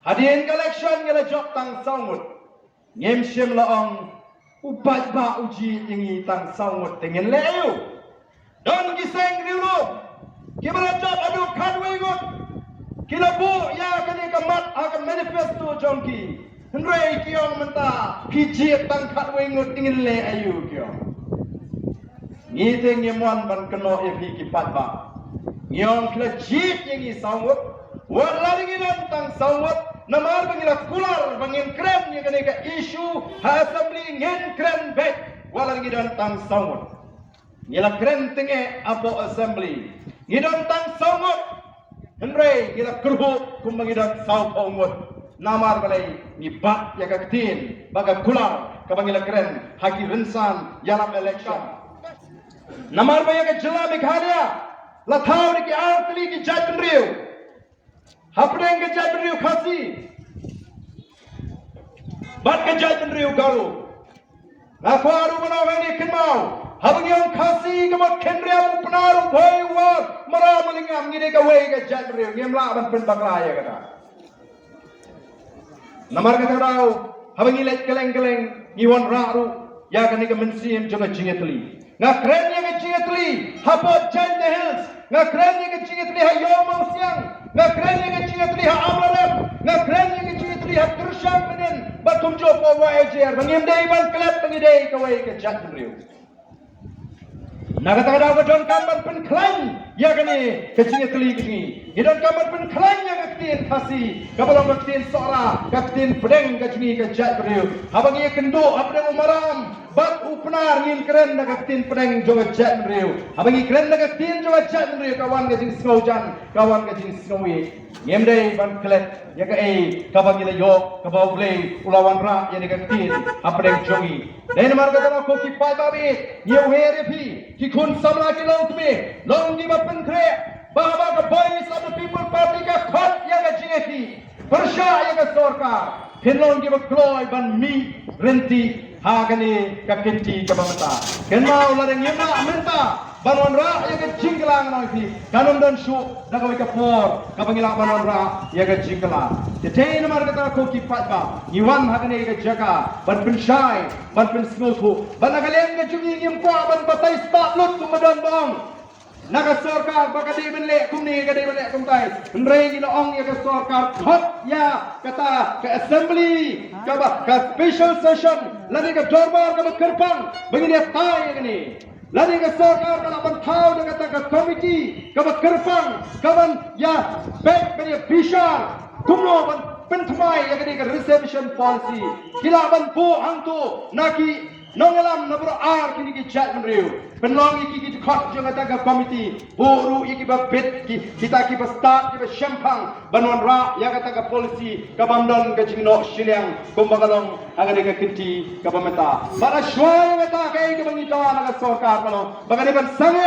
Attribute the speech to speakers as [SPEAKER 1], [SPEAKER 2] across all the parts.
[SPEAKER 1] Adien collection ngela jok tang sawmut. Ngem shem laong ubat ba uji tingi tang sawmut tengen leyu. Don giseng riulu. Kibara jok adu kanwe ngot. Kilabu ya kani kamat akan manifesto jongki. Hendrai kiong menta kijit tang kanwe ngot tengen le ayu kiong. Ngiteng yemuan ban keno epi kipat ba. Ngiong klejit yengi sawmut. Wat laringinan tang sawmut. Namar bangila kular bangin kren yang kena isu assembly ngen kren back walang ngidon tang sawmut. Ngila kren tenge apo assembly. Ngidon tang sawmut. Hendrai ngila kerhut kumbangidon sawmut. Namar balai ngibat ya kaktin baga kular kabangila kren haki rensan yalam election. Namar baya ke jela Meghalaya latau ni ki artli ki jatnriu. Hapdeng ke jatnriu khasi. Bat ke jatnriu garu. Ngakwaru manawani kenmau. Habang yang khasi kamat kenriam penaru boy war mara malingam ngide ka wei ke jatnriu ngemla ban pen baglaya kata. Namar kata rau habang ilet keleng-keleng ngiwan raru ya kan ka mensim jonga jingetli. Ngakren yang ke jingetli hapot jan the hills. Ngakren yang ke jingetli ha yomau siang. Ngakren yang ke jingetli ha amlarem. Ngakren yang ke jingetli ha tersyam menen batum jopo wa ejer bangimdei ban klep bangidei kawai ke jatnriu. Nakata ka don kamar pen klan ya kani ke jingetli kini. Idon kamar pen klan ya kaktin khasi kabalong kaktin sora kaktin pedeng ke jini ke jatnriu. Habang ia kendo abdeng umaram bat upnar ngin keren na kaktin pedeng jonga jatnriu. Habang ia keren na kaktin jonga jatnriu kawan ke jing snowjan kawan ke jing snowy. Ngemdei ban klet ya ka kabang ila yok kabau blei ulawan ra ya ni kaktin apdeng jongi. Dai namar ka tara ko ki pai babi ye here pi ki khun samla ki long tme long di mapen kre baba ka boys of the people party ka khot ya ka jingeti persya ya ka sarkar phinlong ki bakloy ban mi renti hagani ka kinti ka bamata kenmau lareng yema menta banon ra ya ka jinglang no pi kanum dan shu daga ka por ka bangila banon ra ya ka jinglang tetei namar ka tara ko ki pat ba iwan hagani ka jaga ban pin shai ban pin smotu ban nagalem ka jungi ngim kwa ban batay start lut kumadon bong naga sarkar baka di benle kumni ka di benle kumtai ndrei gi ong ya ka sarkar khot ya kata ke assembly ka special session lani ka dorbar ka kerpang begini tai ya ni lani ka sarkar ka ban thau de kata ka committee ka kerpang ka ban ya back bani bishar kumno ban penthmai ya ka reception policy kila ban po angtu naki nongelam nabro ar kini ki jatnriu penlong iki ki khot jonga ta committee boru iki ba bet ki kita ki ba start ki ba shampang banwan ra ya kata ka policy ka bamdon ka jingno shiliang kumbagalong agade ka kinti ka pameta bara shwai meta kai ka bangita na ka sarkar kalo bagade ban sange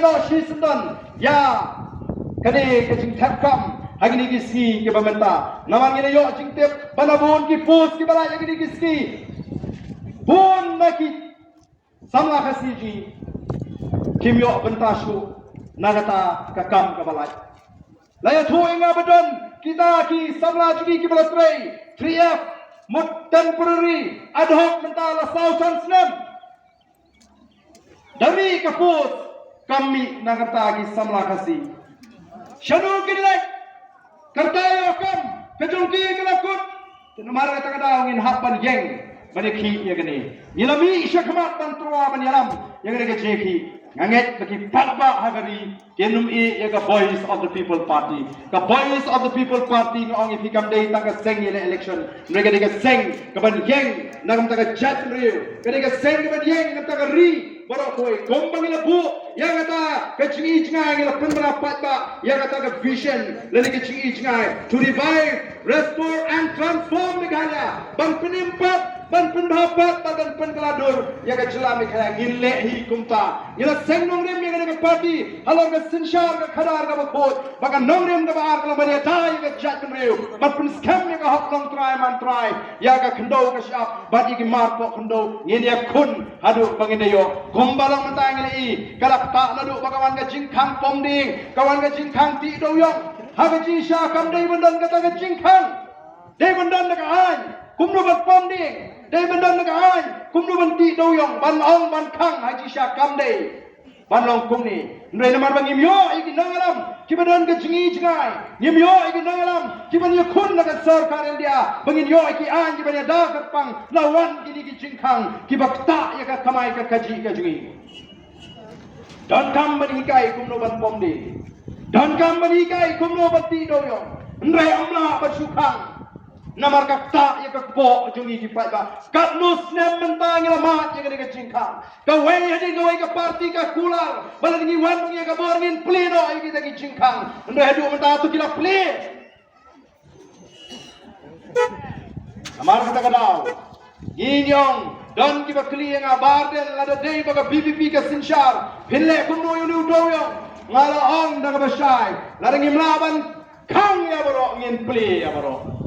[SPEAKER 1] no shisundan ya kani ka jing thapkam agini kiski ke pamenta namang ina yo jingtep banabon ki pos ki bala agini kiski bon naki samla khasiji kimyo bentashu nagata kakam kabalai laya thuinga badon kita ki samla jigi ki balasrei 3F mut temporary ad hoc mentala sausan snem dami kapus kami nagata ki samla khasi shanu kilek kertayo kam kejungki kelakut tenumar kata kata ngin hapan yeng maniki ya gani nilami syakmat bantua banyalam yang ada kejeki nganget bagi palba hagari kenum ya ka boys of the people party ka boys of the people party ngong ifikam day tangka seng election mereka deka seng kaban yeng nagam taka jatnriu mereka seng kaban yeng ngam taka ri baro koi gombang ila bu yang kata kecing ijngai ila penbara patba yang kata ke vision lagi kecing ijngai to revive restore and transform Meghalaya ban penimpat ban pendapat ban penkeladur yang ke jelam Meghalaya ngile hi kumta ila seng nongrim yang ke party halor ke sinshar ke khadar ke bakot baka nongrim ke baar ke bani dai ke jatnriu ban pen scam yang ke hok long try man try yang ke khendo ke syap ban iki marpo khendo ngin ya kun hadu bangineyo gombalang matang ini kalak tak nadu bakawan ke jingkang pomding kawan ke jingkang ti doyong haga ji sha kam dei bendan kata ke jingkang dei bendan ka an kum nu ban pom ding dei bendan ka an kum nu ban ti do yong ban ong ban khang ha ji sha kam dei ban long kum ni ndai namar bang imyo iki nangalam ki bendan ke jingi jingai imyo iki nangalam ki ban yakun na ka sarkar India bangin yo iki an ki ban ya da pang lawan kini ki jingkang ki bakta ya ka kamai ka kaji ka jingi dan kam banikai kum nu ban pom ding dan kam banikai kum nu ban ti do yong ndai amla basukang namar kakta ya kakpo jungi ki pa kat nus nem mentang ya mat ya ke jingka ka wei hadi ka wei ka parti ka kular balan ngi wan ngi ka borngin pleno ai kita ki jingka ndo hadu menta tu kila ple amar kata kadau inyong dan ki ba kli nga barden lada dei ba ka BBP ka sinshar phille kunno yu do yo ngala ong da ka basai lada ngi mlaban khang ya baro ngin ple ya baro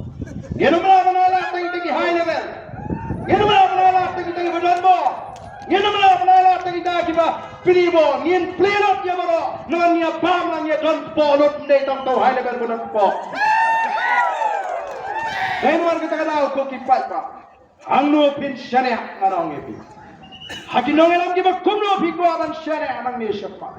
[SPEAKER 1] Ngenu mala tagi high level. Ngenu mala tagi badan bo. Ngenu mala tagi kiba pili bo. Ngin plelot ya baro. Ngan ya pam lang ya don polot ndai tong to high level badan po. Dai war kita kadau ko ki pat pa. Angno pin shane anong epi. Hakinong elam kiba kumno bi ko aban shane anang ne shapa.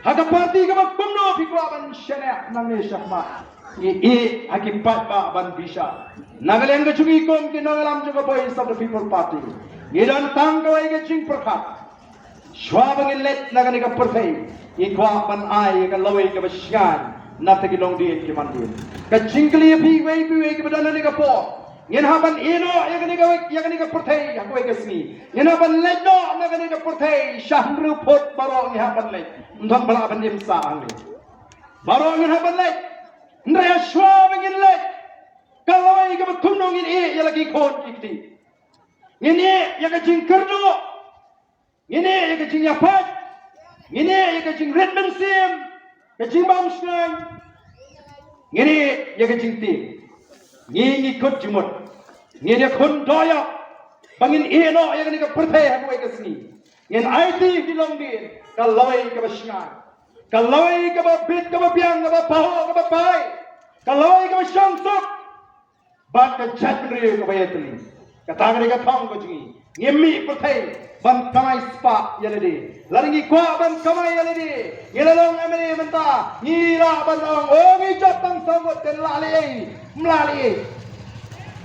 [SPEAKER 1] Haka parti kiba kumno bi ko aban shane anang ne shapa. I akibat ba ban bisa nagalang ke cungi kom ki nagalam juga voice of the people party ngidan tang kawai ke cing perkat shwa bangin let nagani ka perthai I kwa ban ai ka lawai ka basyan nata ki long din ki mandin ka cingkli pi wei ke badan ni ka po ngin haban ino yagani ka perthai hakoi ka sni ngin haban let no nagani ka perthai shahru phot baro ngi haban let ndon bala ban dim sa angi baro ngin haban let Ndaya shwa bangin let kalawai ka batunong ini ya lagi kon ikti ini ya ka jing kerdo ini ya ka jing yapat ini ya ka jing redman sim ka jing bamsnang ini ya ka jing ti ini kot jumot ini ya kon doya bangin ino ya ka perthai hakoi ka sni in IT dilong din kalawai ka basnang kalawai ka ba bit ka ba biang ka ba paho ka ba pai kalawai ka ba shangsok ban ka chatri ka ba yatli ka tangri ka thong ko jingi ngemi perthai ban kamai spa yaledi laringi kwa ban kamai yaledi ngilalong amene menta ngira ban long o ngi chapang sangot ten lali mlali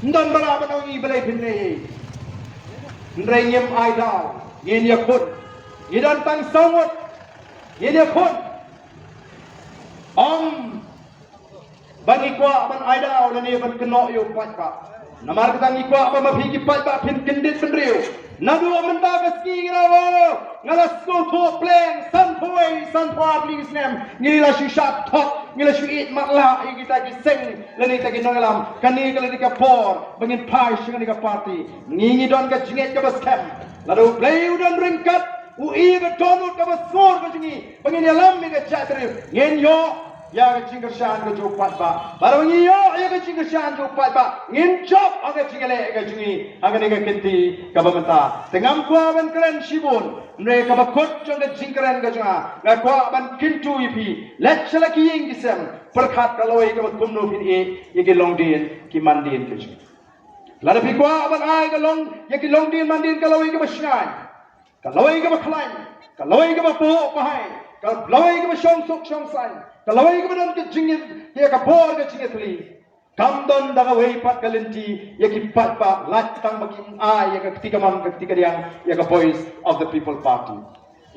[SPEAKER 1] ndon bala ban ngi balai pinne ndrai ngem ai dau ngin yakut ngidan tang sangot ngin yakut bagi kwa ban aida ole ni ban keno yo pat ka namar kita ngi kwa ba mafi ki pat ba pin kendit pendriu nadu menta gaski grawo ngala school to plan san phoi please nem ngila shisha top ngila shu eat matla kita ki sing leni ta ki nongalam kani kala ka por bangin pai shinga ka party ngi don ka jinget ka bas camp ladu play udon ringkat ui ka tonut ka bas sor ka jingi bangin yalam mi ka chatri ngin yo ya ka cingkershan ka jupat ba barang iyo ya ka cingkershan jupat ba ngin chop aga cingele ka jingi aga ni ka kinti ka bamenta tengam kwa ban kren shibun ne ka bakot jong ka cingkeren ka janga ga kwa ban kintu ipi let chala ki ying gisem perkhat ka loi ka kumno pin e ye long din ki mandin ka jingi lada pi kwa ban ai ka long ye ki long din mandin ka loi ka basnai ka loi ka bakhlai ka loi ka bapo pahai ka loi ka shong sok shong sai kalawai ka badan ka jingit ya ka por ka jingit li kamdon daga wei pat kalenti ya ki pat pa latang makin ya ka ketika diang ya ka voice of the people party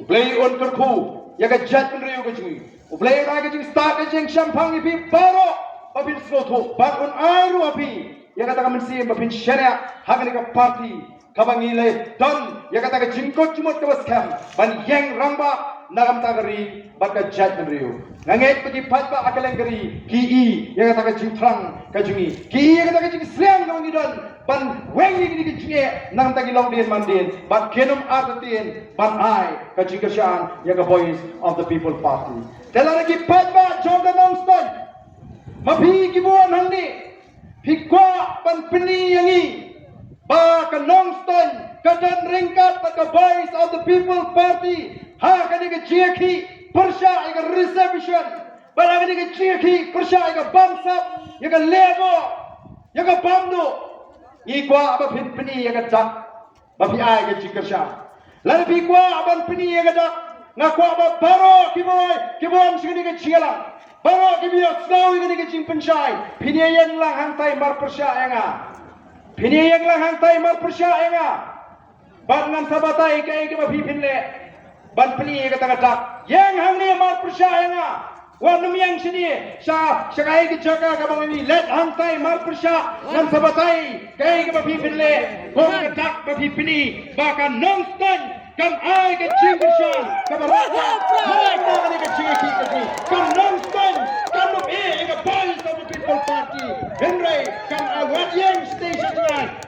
[SPEAKER 1] play on kerku ya ka jat penriu ka jingi play ra ka jing start ka jing champang ipi baro babin sloto ban on aru api ya ka ta mensi babin sharia hagani ka party kabangile don ya ka ta ka jingkot jumot ka baskam ban yang ramba nagam tagari baka jat menriu nganget pagi patba akalang gari ki ya kata ka jingtrang ka jingi ki ya kata ka jing slang ka ngidon ban wengi ni ki jinge nang tagi long din mandin ban kenum artin ban ai ka jingkershan ya ka voice of the people party telara ki patba jonga nongstoi mapi ki buan handi pikwa ban peni yangi ba ka nongstoi ka dan ringkat ba ka voice of the people party ha kani ka jiaki persya ika reservation Balang ini kecil percaya ke bangsa, ya ke lego, ya ke bamdu, ikwa apa pini ya ke jak, bapi ay ke cikerja. Lalu ikwa apa pini ya ke jak, ngaku apa baro kiboy sini ke cialang, baro kiboy snow ini ke cimpenshai, pini yang lang hantai mar percaya nga, pini yang lang hantai mar percaya nga, bangan sabatai ke bapi pinle, ban pini ya ke tak, yang hangni mar percaya nga. Wanum yang sini, sa kaya kijaga kabang ini let hantai mar persya dan sabatai kaya kabapipinle kong kadak kapipini bahkan nonston kam ay kacingkisyan kabarata may mga kacingkisyan kam nonston kam boys of the people party Henry kam awat yang station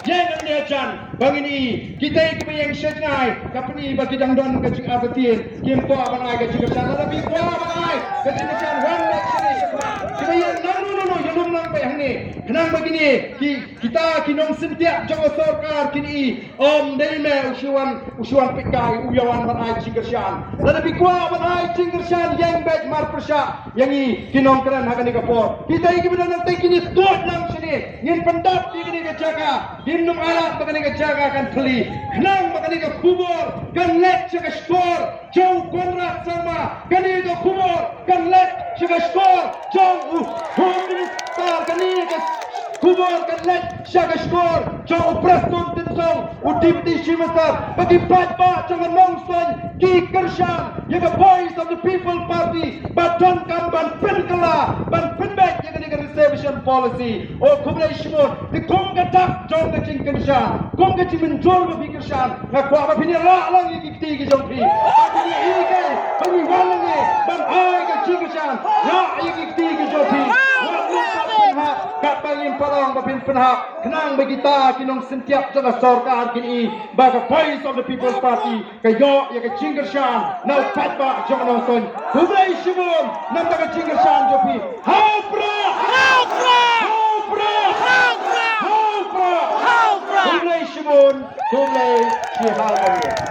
[SPEAKER 1] yang dia jan bang ini kita yang sejnai kapni bagi dangdon kacing abatin kim ko abang ay kacingkisyan lebih ko abang ay kacingkisyan one election kita yang yang lang pa yang ni kenang begini kita kinong sentiak jawa sarkar kini delme usuan pikai uyawan manai cingkersyan lebih kuat manai cingkersyan yang baik mar persya yang i kinong keren hakan kapor kita iki benar nanti kini tuat nang sini ngin pendap di kini kejaga dinum alat makani kejaga kan keli kenang makani ke kubur kan let cika skor jauh konrat sama kani ke kubur kan let cika skor jauh Star kani ke kubur kan let cika skor jauh prestun tinsong udip di simasar bagi batba jangan nongson ki kersyan yang ke voice of the people party badan kan ban penkela ban penbek yang kani ke reservation policy kumulai simon di kong katak jong ke cing kersyan kong ke cing menjol babi kersyan ngaku apa pini lang yang kikti ke jong pi bagi ike bagi walang ban ay ke cing kersyan yang kikti ke jong pi kapangin parang bapin penhak kenang bagi ta kinong sentiap jaga sarkar kini baga voice of the people's party kayo ya ke cingkersyan na patba jong nonton kumulai simon nam baga cingkersyan jopi haupra kumulai simon kumulai si hal